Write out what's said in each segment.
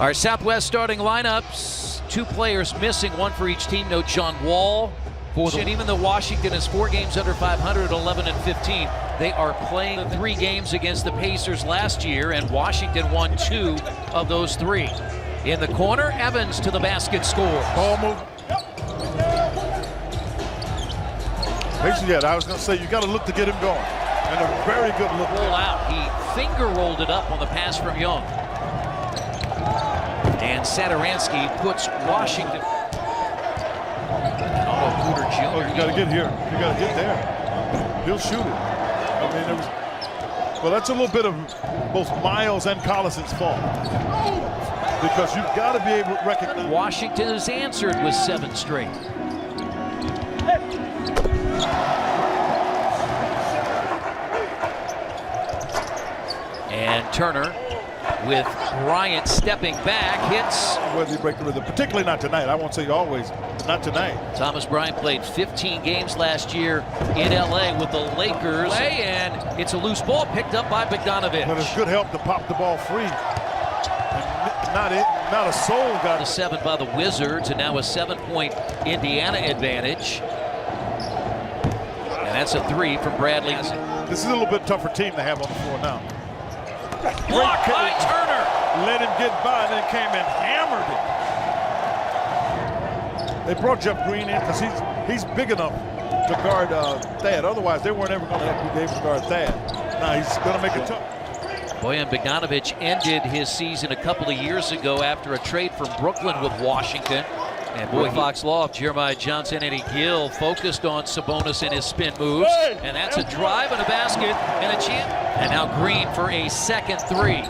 Our Southwest starting lineups, 2 players missing, 1 for each team. No John Wall. And even though Washington is 4 games under 500 at 11-15, they are playing 3 games against the Pacers last year, and Washington won 2 of those 3. In the corner, Evans to the basket scores. Ball move. I was going to say, you got to look to get him going. And a very good look. Roll out. He finger rolled it up on the pass from Young. And Satoransky puts Washington. Porter Jr. Oh, you got to get here. You got to get there. He'll shoot it. I mean, it was. Well, that's a little bit of both Miles and Collison's fault, because you've got to be able to recognize. Washington has answered with 7 straight. And Turner, with Bryant stepping back, hits. Whether you break the rhythm, particularly not tonight. I won't say always, but not tonight. Thomas Bryant played 15 games last year in LA with the Lakers. And it's a loose ball picked up by Bogdanovic. But it's good help to pop the ball free. And not a soul got the 7 by the Wizards, and now a 7-point Indiana advantage. And that's a 3 from Bradley. This is a little bit tougher team to have on the floor now. Blocked by Turner. Let him get by, and then came and hammered it. They brought Jeff Green in because he's big enough to guard Thad. Otherwise, they weren't ever going to be able to guard Thad. Now he's going to make it tough. Bojan Bogdanovic ended his season a couple of years ago after a trade from Brooklyn with Washington. And boy, Fox Loft, Jeremiah Johnson, Eddie Gill focused on Sabonis and his spin moves. And that's a drive and a basket and a chance. And now Green for a second 3.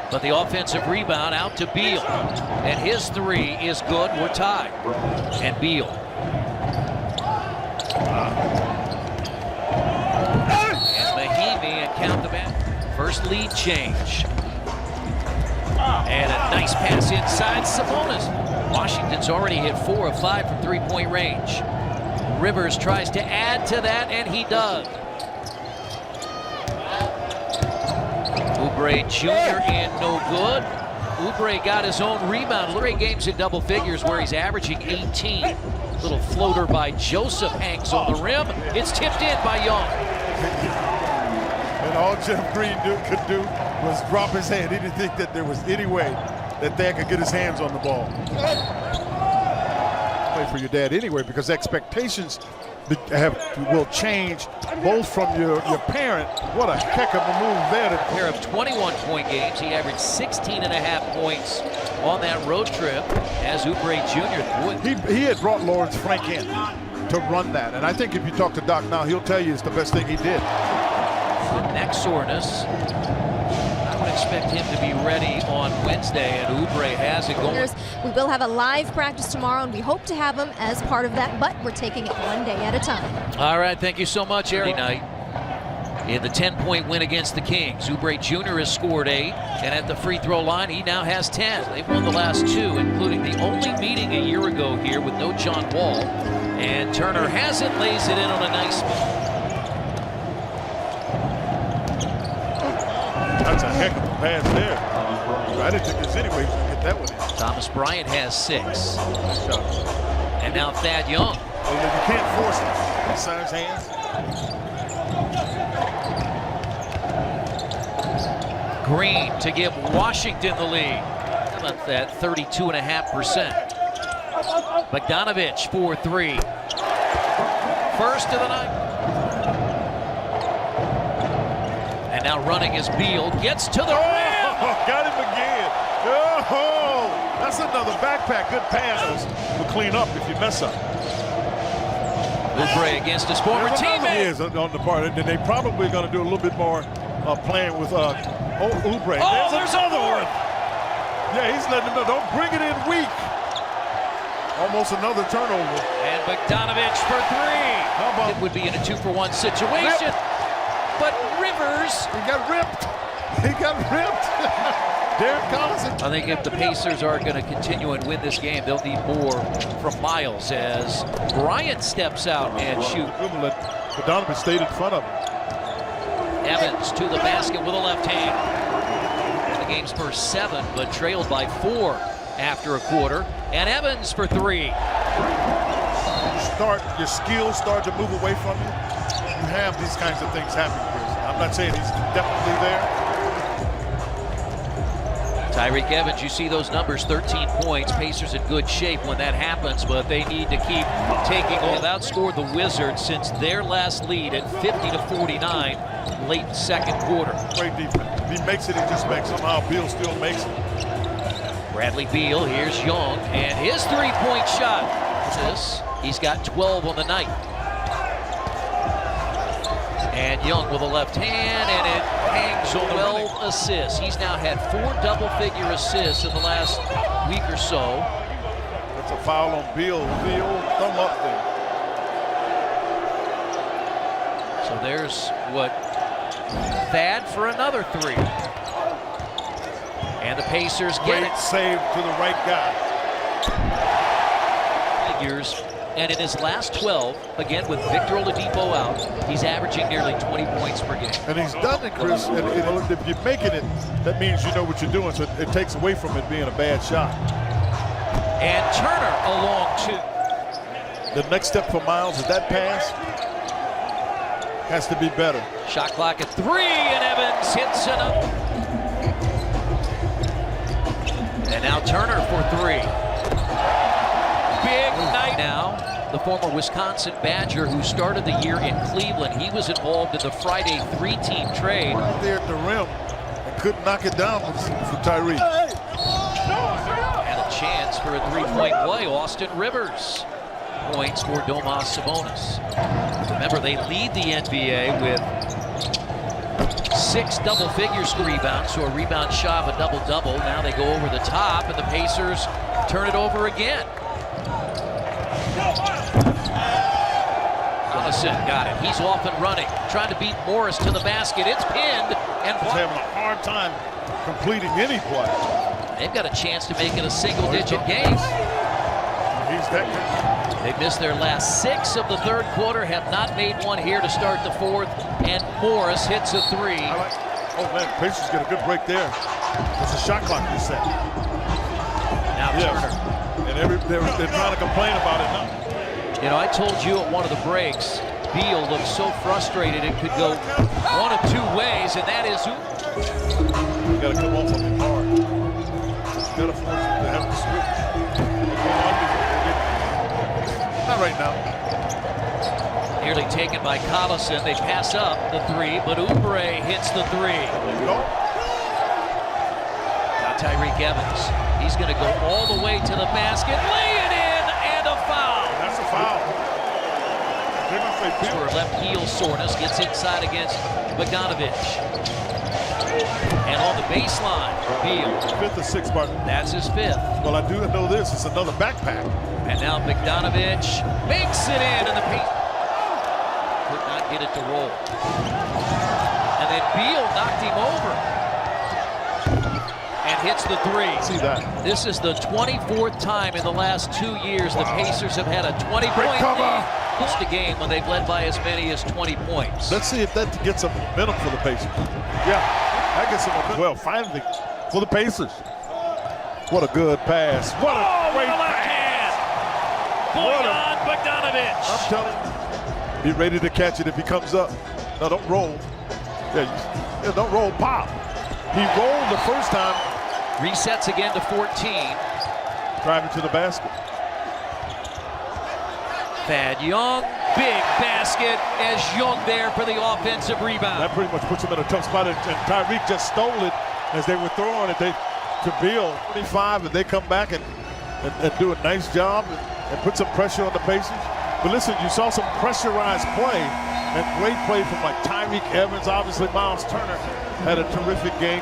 But the offensive rebound out to Beal. And his 3 is good. We're tied. And Beal. And Mahimi, and count the back. First lead change. And a nice pass inside Sabonis. Washington's already hit 4 of 5 from 3-point range. Rivers tries to add to that, and he does. Oubre Jr. in, no good. Oubre got his own rebound. 3 games in double figures where he's averaging 18. Little floater by Joseph hangs on the rim. It's tipped in by Young. And all Jeff Green could do was drop his hand. He didn't think that there was any way that Thad could get his hands on the ball. Play for your dad anyway, because expectations will change both from your parent. What a heck of a move there. A pair of 21-point games. He averaged 16.5 points on that road trip as Oubre Jr. He had brought Lawrence Frank in to run that. And I think if you talk to Doc now, he'll tell you it's the best thing he did. Neck soreness. I would expect him to be ready on Wednesday, and Oubre has it going. We will have a live practice tomorrow, and we hope to have him as part of that, but we're taking it one day at a time. All right, thank you so much, Eric. Night in the 10-point win against the Kings. Oubre Jr. has scored 8, and at the free throw line, he now has 10. They've won the last 2, including the only meeting a year ago here with no John Wall. And Turner has it, lays it in on a nice spot. That's a heck of a pass there. I didn't think there's any way to get that one in. Thomas Bryant has 6. And now Thad Young. Well, you can't force it. Inside his hands. Green to give Washington the lead. How about that? 32.5%. Bogdanovic for 3. First of the night. And now running is Beal. Gets to the rim. Oh, got him again. Oh, that's another backpack. Good pass. Will clean up if you mess up. Oubre against his former teammate. He is on the part, and they probably going to do a little bit more playing with Oubre. Oh, there's another one. Yeah, he's letting him know. Don't bring it in weak. Almost another turnover. And Bogdanovic for 3. How about it would be in a 2-for-1 situation. But Rivers. He got ripped. He got ripped. Derek Collison. I think if the Pacers are going to continue and win this game, they'll need more from Miles as Bryant steps out and shoots. But Donovan stayed in front of him. Evans to the basket with a left hand. And game's first 7, but trailed by 4 after a quarter. And Evans for 3. Your skills start to move away from you. You have these kinds of things happen, Chris. I'm not saying he's definitely there. Tyreke Evans, you see those numbers, 13 points. Pacers in good shape when that happens, but they need to keep taking on. They've outscored the Wizards since their last lead at 50-49 late second quarter. Great defense. If he makes it, he just makes it. Somehow Beal still makes it. Bradley Beal, here's Young, and his three-point shot. He's got 12 on the night. And Young with a left hand, and it hangs on 12 assists. He's now had 4 double-figure assists in the last week or so. That's a foul on Beal. The old thumb up there. So there's what? Thad for another 3. And the Pacers get Great it. save to the right guy. Figures. And in his last 12, again with Victor Oladipo out, he's averaging nearly 20 points per game. And he's done it, Chris. And if you're making it, that means you know what you're doing. So it takes away from it being a bad shot. And Turner along 2. The next step for Miles is that pass has to be better. Shot clock at 3, and Evans hits another. And now Turner for 3. Big night now. The former Wisconsin Badger who started the year in Cleveland. He was involved in the Friday 3-team trade. Right there at the rim and couldn't knock it down for Tyreke. And a chance for a 3-point play. Austin Rivers. Points for Domas Sabonis. Remember, they lead the NBA with 6 double figures rebounds, so a rebound shot of a double-double. Now they go over the top, and the Pacers turn it over again. Collison got it. He's off and running, trying to beat Morris to the basket. It's pinned, and He's having a hard time completing any play. they've got a chance to make it a single-digit game. He's that good. They've missed their last 6 of the third quarter, have not made one here to start the fourth, and Morris hits a 3. Oh man, Pacers get a good break there. It's a shot clock reset. Now Turner. And they're trying to complain about it now. You know, I told you at one of the breaks, Beal looked so frustrated it could go one of 2 ways, and that is You got to come off of him hard. You got to force him to have to switch. Not right now. nearly taken by Collison. They pass up the 3, but Oubre hits the 3. No. Now Tyreke Evans. He's going to go all the way to the basket, lay it in, and a foul. That's a foul. They're going to say Beal. For left heel soreness, gets inside against Bogdanovich. And on the baseline, Beal. 5th or 6th, Martin. That's his 5th. Well, I do know this. It's another backpack. And now Bogdanovich makes it in, and the paint could not get it to roll. And then Beal knocked him over and hits the 3. See that? This is the 24th time in the last 2 years the Pacers have had a 20-point lead. It's the game when they've led by as many as 20 points. Let's see if that gets some momentum for the Pacers. Yeah, that gets some momentum. Well, finally, for the Pacers. What a good pass. What a great hand. Bojan Bogdanovich. I'm telling you, be ready to catch it if he comes up. No, don't roll. Yeah, don't roll, pop. He rolled the first time. Resets again to 14. Driving to the basket. Thad Young, big basket as Young there for the offensive rebound. That pretty much puts him in a tough spot, and Tyreke just stole it as they were throwing it. To Beal, 25, and they come back and do a nice job and put some pressure on the Pacers. But listen, you saw some pressurized play and great play from like Tyreke Evans. Obviously, Miles Turner had a terrific game.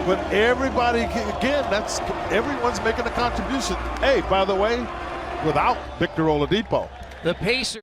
But everybody, again, everyone's making a contribution. Hey, by the way, without Victor Oladipo. The Pacers.